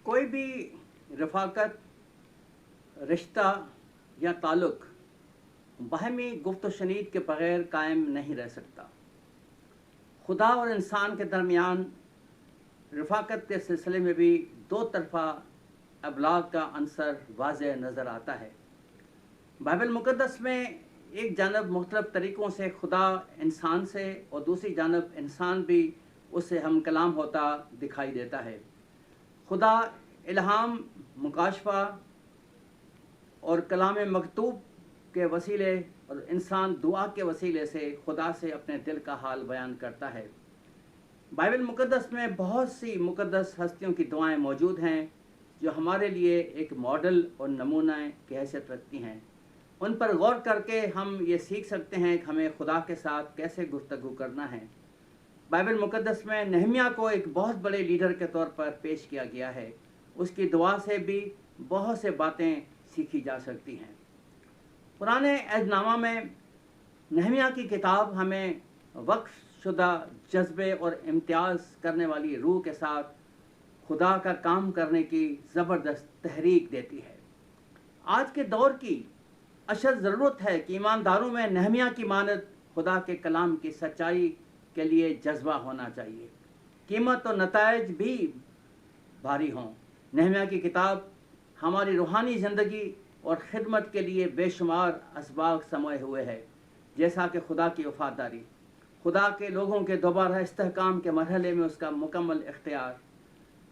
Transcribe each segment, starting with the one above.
कोई भी रफ़ाकत, रिश्ता या ताल्लुक़ बाहमी गुफ्त व शनीद के बग़ैर कायम नहीं रह सकता। खुदा और इंसान के दरमियान रफ़ाकत के सिलसिले में भी दो तरफ़ा अबलाग का अंसर वाज़ेह नज़र आता है। बाइबल मुक़द्दस में एक जानब मुख्तलिफ़ तरीक़ों से खुदा इंसान से और दूसरी जानब इंसान भी उससे हम कलाम होता दिखाई देता है। खुदा इल्हाम, मुकाशफा और कलाम मकतूब के वसीले और इंसान दुआ के वसीले से खुदा से अपने दिल का हाल बयान करता है। बाइबल मुक़द्दस में बहुत सी मुक़द्दस हस्तियों की दुआएं मौजूद हैं जो हमारे लिए एक मॉडल और नमूना की हैसियत रखती हैं। उन पर गौर करके हम ये सीख सकते हैं कि हमें खुदा के साथ कैसे गुफ्तगू करना है। बाइबल मुक़द्दस में नहमिया को एक बहुत बड़े लीडर के तौर पर पेश किया गया है। उसकी दुआ से भी बहुत से बातें सीखी जा सकती हैं। पुराने अहदनामा में नहमिया की किताब हमें वक्फ शुदा जज्बे और इम्तियाज़ करने वाली रूह के साथ खुदा का काम करने की ज़बरदस्त तहरीक देती है। आज के दौर की अशद ज़रूरत है कि ईमानदारों में नहमिया की मानद खुदा के कलाम की सच्चाई के लिए जज्बा होना चाहिए, कीमत और नताइज भी भारी हों। नहमिया की किताब हमारी रूहानी ज़िंदगी और ख़िदमत के लिए बेशुमार असबाब समाये हुए है, जैसा कि खुदा की वफ़ादारी, खुदा के लोगों के दोबारा इस्तेहकाम के मरहले में उसका मुकम्मल इख्तियार,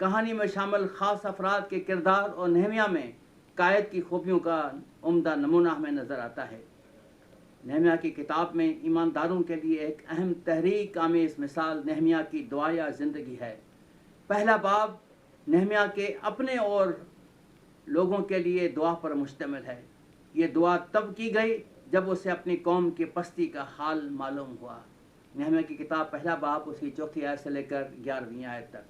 कहानी में शामिल ख़ास अफराद के किरदार और नहमिया में कायद की खूबियों का उम्दा नमूना हमें नज़र आता है। नहमिया की किताब में ईमानदारों के लिए एक अहम तहरीक आमेज़ मिसाल नहमिया की दुआया ज़िंदगी है। पहला बाब नहमिया के अपने और लोगों के लिए दुआ पर मुश्तमिल है। ये दुआ तब की गई जब उसे अपनी कौम की पस्ती का हाल मालूम हुआ। नहमिया की किताब पहला बाब उसकी 4वीं आयत से लेकर 11वीं आयत तक।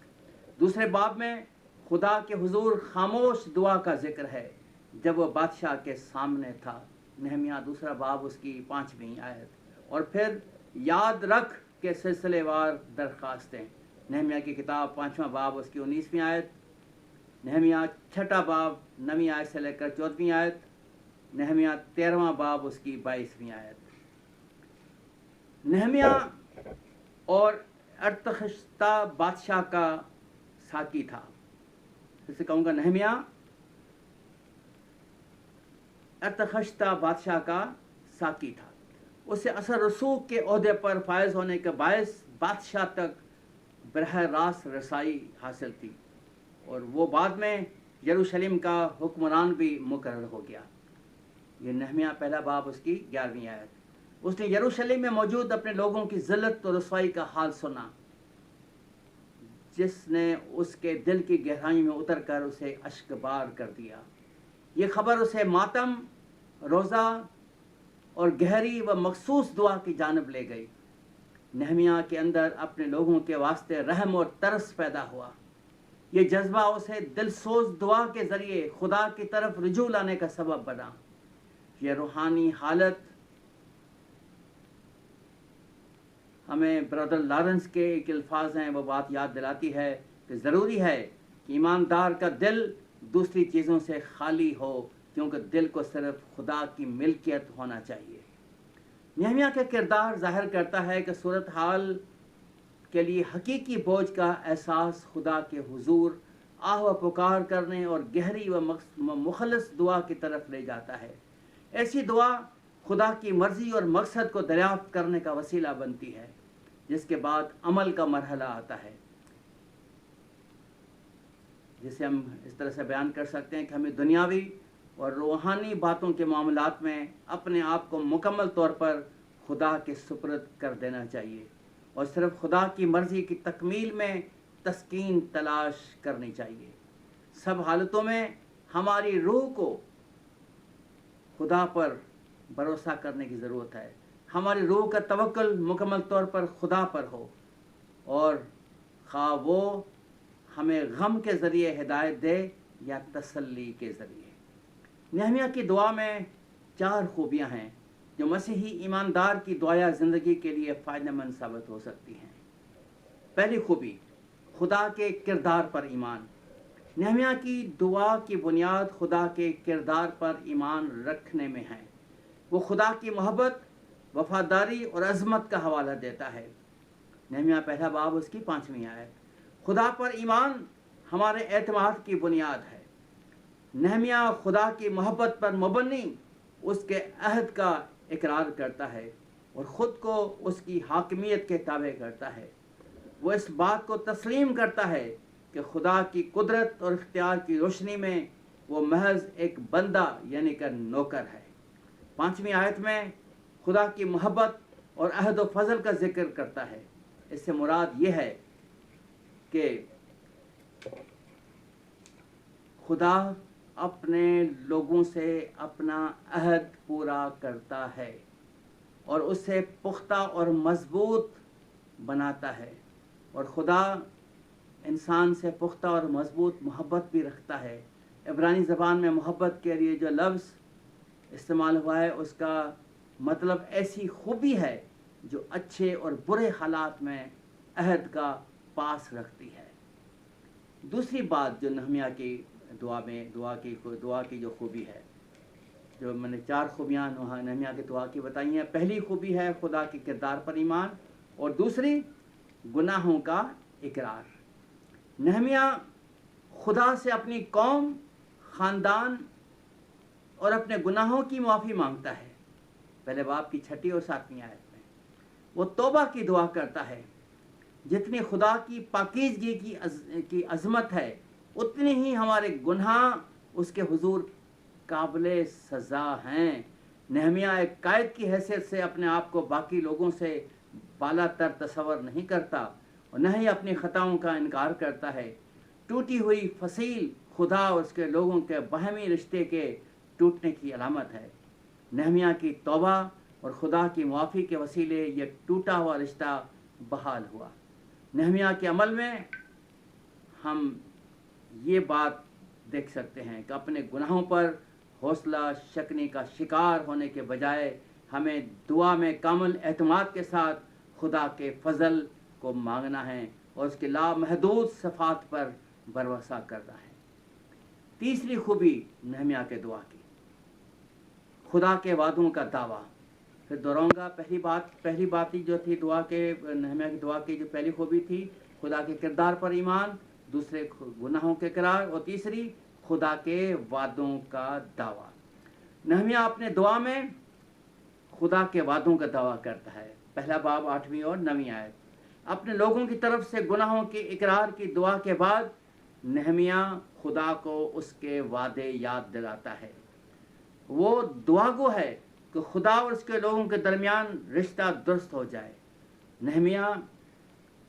दूसरे बाब में खुदा के हुजूर खामोश दुआ का जिक्र है जब वह बादशाह के सामने था। नहमिया दूसरा बाब उसकी 5वीं आयत। और फिर याद रख के सिलसिलेवार दरख्वास्तें। नहमिया की किताब 5वां बाब उसकी 19वीं आयत। नहमिया 6ठा बाब 9वीं आयत से लेकर 14वीं आयत। नहमिया 13वां बाब उसकी 22वीं आयत। नहमिया और अरतखश्ता बादशाह का साकी था। जैसे कहूँगा नहमिया अरतखश्ता बादशाह का साकी था। उसे असर रसूख के ओहदे पर फायज होने के बायस बादशाह तक बरह रास्त रसाई हासिल थी और वो बाद में यरूशलेम का हुक्मरान भी मुकर्रर हो गया। ये नहमिया पहला बाब उसकी 11वीं आयत। उसने यरूशलेम में मौजूद अपने लोगों की ज़िल्लत और रसवाई का हाल सुना, जिसने उसके दिल की गहराई में उतर कर उसे अश्कबार कर दिया। ये खबर उसे मातम, रोज़ा और गहरी व मखसूस दुआ की जानब ले गई। नहमिया के अंदर अपने लोगों के वास्ते रहम और तरस पैदा हुआ। ये जज्बा उसे दिलसोज दुआ के ज़रिए खुदा की तरफ रुजू लाने का सबब बना। ये रूहानी हालत हमें ब्रदर लॉरेंस के एक अल्फाज हैं, वो बात याद दिलाती है कि ज़रूरी है कि ईमानदार का दिल दूसरी चीज़ों से खाली हो, क्योंकि दिल को सिर्फ खुदा की मिल्कियत होना चाहिए। नहमिया का किरदार जाहिर करता है कि सूरत हाल के लिए हकीकी बोझ का एहसास खुदा के हुजूर आह व पुकार करने और गहरी व मुखलस दुआ की तरफ ले जाता है। ऐसी दुआ खुदा की मर्ज़ी और मकसद को दरियाफ्त करने का वसीला बनती है, जिसके बाद अमल का मरहला आता है, जिसे हम इस तरह से बयान कर सकते हैं कि हमें दुनियावी और रूहानी बातों के मामलात में अपने आप को मुकम्मल तौर पर खुदा के सुपुर्द कर देना चाहिए और सिर्फ खुदा की मर्ज़ी की तकमील में तस्कीन तलाश करनी चाहिए। सब हालतों में हमारी रूह को खुदा पर भरोसा करने की ज़रूरत है। हमारी रूह का तवक्कुल मुकम्मल तौर पर खुदा पर हो और खा वो हमें गम के ज़रिए हिदायत दे या तसल्ली के ज़रिए। नहमिया की दुआ में 4 खूबियाँ हैं जो मसीही ईमानदार की दुआया ज़िंदगी के लिए फ़ायदेमंद साबित हो सकती हैं। पहली खूबी, खुदा के किरदार पर ईमान। नहम्याह की दुआ की बुनियाद खुदा के किरदार पर ईमान रखने में है। वो खुदा की मोहब्बत, वफादारी और अज़मत का हवाला देता है। नहम्याह पहला बाब उसकी 5वीं आयत। खुदा पर ईमान हमारे एतमाद की बुनियाद है। नहम्याह खुदा की मोहब्बत पर मबनी उसके अहद का इकरार करता है और ख़ुद को उसकी हाकिमियत के ताबे करता है। वो इस बात को तस्लीम करता है कि खुदा की कुदरत और इख्तियार की रोशनी में वो महज एक बंदा यानी कि नौकर है। 5वीं आयत में खुदा की मोहब्बत और अहद व फजल का जिक्र करता है। इससे मुराद ये है कि खुदा अपने लोगों से अपना अहद पूरा करता है और उसे पुख्ता और मजबूत बनाता है, और खुदा इंसान से पुख्ता और मजबूत मोहब्बत भी रखता है। इब्रानी ज़बान में मोहब्बत के लिए जो लफ्ज़ इस्तेमाल हुआ है उसका मतलब ऐसी खूबी है जो अच्छे और बुरे हालात में अहद का पास रखती है। दूसरी बात जो नहम्याह की दुआ की जो खूबी है, जो मैंने 4 खूबियाँ नहम्याह की दुआ की बताई हैं। पहली खूबी है खुदा के किरदार पर ईमान, और दूसरी गुनाहों का इकरार। नहम्याह खुदा से अपनी कौम, ख़ानदान और अपने गुनाहों की माफ़ी मांगता है। पहले बाब की 6वीं और 7वीं आयत में वो तौबा की दुआ करता है। जितनी खुदा की पाकीज़गी की अज़मत है, उतनी ही हमारे गुनाह उसके हुजूर काबिल सज़ा हैं। नहम्याह एक कायद की हैसियत से अपने आप को बाकी लोगों से बालातर तस्वर नहीं करता और न ही अपनी ख़ताओं का इनकार करता है। टूटी हुई फसील खुदा और उसके लोगों के बाहमी रिश्ते के टूटने की अलामत है। नहम्याह की तौबा और खुदा की मुआफ़ी के वसीले ये टूटा हुआ रिश्ता बहाल हुआ। नहम्याह के अमल में हम ये बात देख सकते हैं कि अपने गुनाहों पर हौसला शकनी का शिकार होने के बजाय हमें दुआ में कामिल एतमाद के साथ खुदा के फजल को मांगना है और उसके लामहदूद सफ़ात पर भरोसा करना है। तीसरी खूबी नहम्याह के दुआ की, खुदा के वादों का दावा। फिर दोहराऊंगा, पहली बात ही जो थी दुआ के नहम्याह की दुआ की जो पहली खूबी थी खुदा के किरदार पर ईमान, दूसरे गुनाहों के करार, और तीसरी खुदा के वादों का दावा। नहम्याह अपने दुआ में खुदा के वादों का दावा करता है। पहला बाब 8वीं और 9वीं आयत। अपने लोगों की तरफ से गुनाहों के इकरार की दुआ के बाद नहम्याह खुदा को उसके वादे याद दिलाता है। वो दुआगो है कि खुदा और उसके लोगों के दरमियान रिश्ता दुरुस्त हो जाए। नहम्याह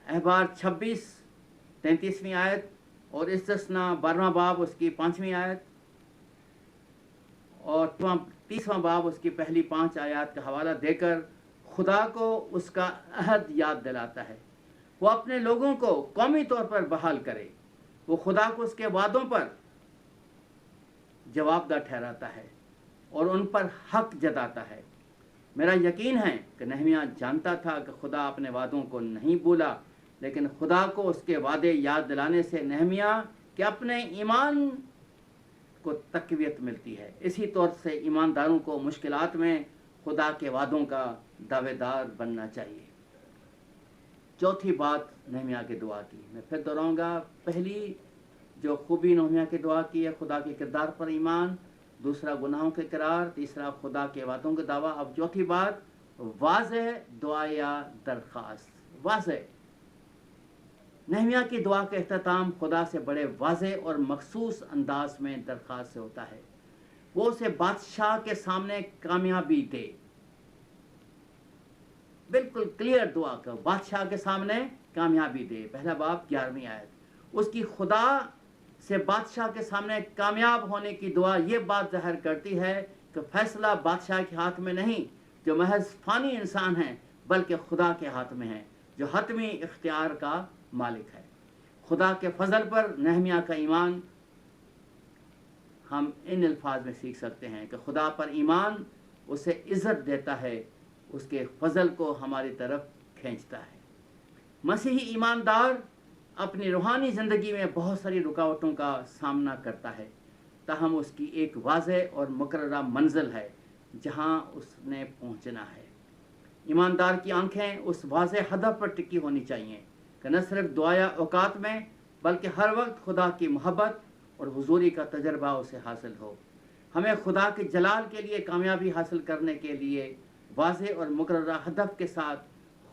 अहबार 26 33वीं आयत और इस्तिस्ना 12वां बाब उसकी 5वीं आयत और 30वां बाब उसकी पहली 5 आयत का हवाला देकर खुदा को उसका अहद याद दिलाता है। वो अपने लोगों को कौमी तौर पर बहाल करे। वो खुदा को उसके वादों पर जवाबदार ठहराता है और उन पर हक जताता है। मेरा यकीन है कि नहम्याह जानता था कि खुदा अपने वादों को नहीं भूला, लेकिन खुदा को उसके वादे याद दिलाने से नहम्याह के अपने ईमान को तक़वियत मिलती है। इसी तौर से ईमानदारों को मुश्किलात में खुदा के वादों का दावेदार बनना चाहिए। चौथी बात नहम्याह की दुआ की, मैं फिर दोहराऊंगा। पहली जो खूबी नहम्याह की दुआ की है खुदा के किरदार पर ईमान, दूसरा गुनाहों के करार, तीसरा खुदा के वादों का दावा। अब चौथी बात वाज़ेह दुआ या दरख्वास्त। वाज़ेह नहम्याह की दुआ का इख्तिताम खुदा से बड़े वाज़ेह और मखसूस अंदाज में दरख्वास्त से होता है। वो उसे बादशाह के सामने कामयाबी दे। बिल्कुल क्लियर दुआ कर, बादशाह के सामने कामयाबी दे। पहला बाब 11वीं आयत। उसकी खुदा से बादशाह के सामने कामयाब होने की दुआ ये बात ज़ाहिर करती है कि फैसला बादशाह के हाथ में नहीं जो महज फ़ानी इंसान है, बल्कि खुदा के हाथ में है जो हतमी इख्तियार का मालिक है। खुदा के फजल पर नहम्याह का ईमान हम इन अल्फाज में सीख सकते हैं कि खुदा पर ईमान उसे इज़्ज़त देता है, उसके फजल को हमारी तरफ खींचता है। मसीही ईमानदार اپنی روحانی زندگی میں بہت ساری رکاوٹوں کا سامنا کرتا ہے، تاہم اس کی ایک واضح اور مقررہ منزل ہے جہاں اس نے پہنچنا ہے۔ ایماندار کی آنکھیں اس واضح ہدف پر ٹکی ہونی چاہیے کہ نہ صرف دعایا اوقات میں بلکہ ہر وقت خدا کی محبت اور حضوری کا تجربہ اسے حاصل ہو۔ ہمیں خدا کے جلال کے لیے کامیابی حاصل کرنے کے لیے واضح اور مقررہ ہدف کے ساتھ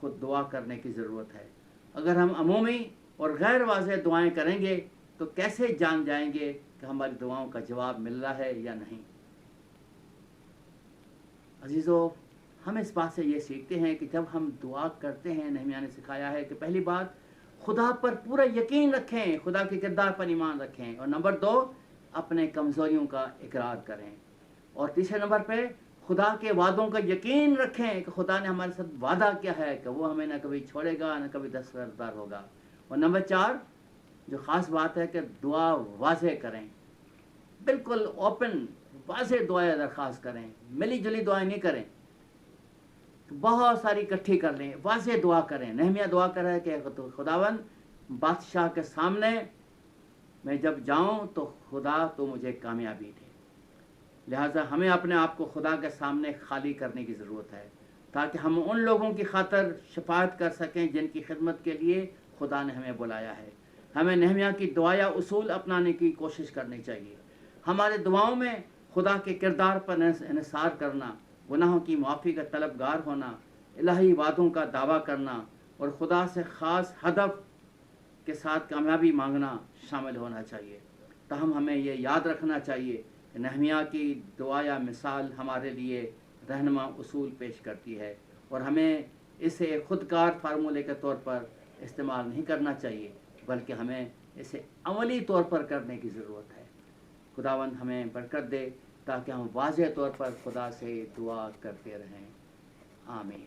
خود دعا کرنے کی ضرورت ہے۔ اگر ہم عمومی اور غیر واضح دعائیں کریں گے تو کیسے جان جائیں گے کہ ہماری دعاؤں کا جواب مل رہا ہے یا نہیں؟ عزیزو، ہم اس بات سے یہ سیکھتے ہیں کہ جب ہم دعا کرتے ہیں، نہمیہ نے سکھایا ہے کہ پہلی بات خدا پر پورا یقین رکھیں، خدا کے کردار پر ایمان رکھیں، اور نمبر 2 اپنے کمزوریوں کا اقرار کریں، اور تیسرے نمبر پہ خدا کے وعدوں کا یقین رکھیں کہ خدا نے ہمارے ساتھ وعدہ کیا ہے کہ وہ ہمیں نہ کبھی چھوڑے گا نہ کبھی دستبردار ہوگا، اور نمبر 4 جو خاص بات ہے کہ دعا واضح کریں، بالکل اوپن واضح دعائیں درخواست کریں، ملی جلی دعائیں نہیں کریں، بہت ساری اکٹھی کر لیں، واضح دعا کریں۔ نہمیہ دعا کرے کہ خداوند بادشاہ کے سامنے میں جب جاؤں تو خدا تو مجھے کامیابی دے۔ لہٰذا ہمیں اپنے آپ کو خدا کے سامنے خالی کرنے کی ضرورت ہے تاکہ ہم ان لوگوں کی خاطر شفاعت کر سکیں جن کی خدمت کے لیے خدا نے ہمیں بلایا ہے۔ ہمیں نہمیہ کی دعایا اصول اپنانے کی کوشش کرنی چاہیے۔ ہمارے دعاؤں میں خدا کے کردار پر انحصار کرنا، گناہوں کی معافی کا طلبگار ہونا، الہی وعدوں کا دعویٰ کرنا اور خدا سے خاص ہدف کے ساتھ کامیابی مانگنا شامل ہونا چاہیے۔ تاہم ہمیں یہ یاد رکھنا چاہیے کہ نہمیہ کی دعایا مثال ہمارے لیے رہنما اصول پیش کرتی ہے، اور ہمیں اسے خودکار فارمولے کے طور پر استعمال نہیں کرنا چاہیے بلکہ ہمیں اسے عملی طور پر کرنے کی ضرورت ہے۔ خداوند ہمیں برکت دے تاکہ ہم واضح طور پر خدا سے دعا کرتے رہیں۔ آمین۔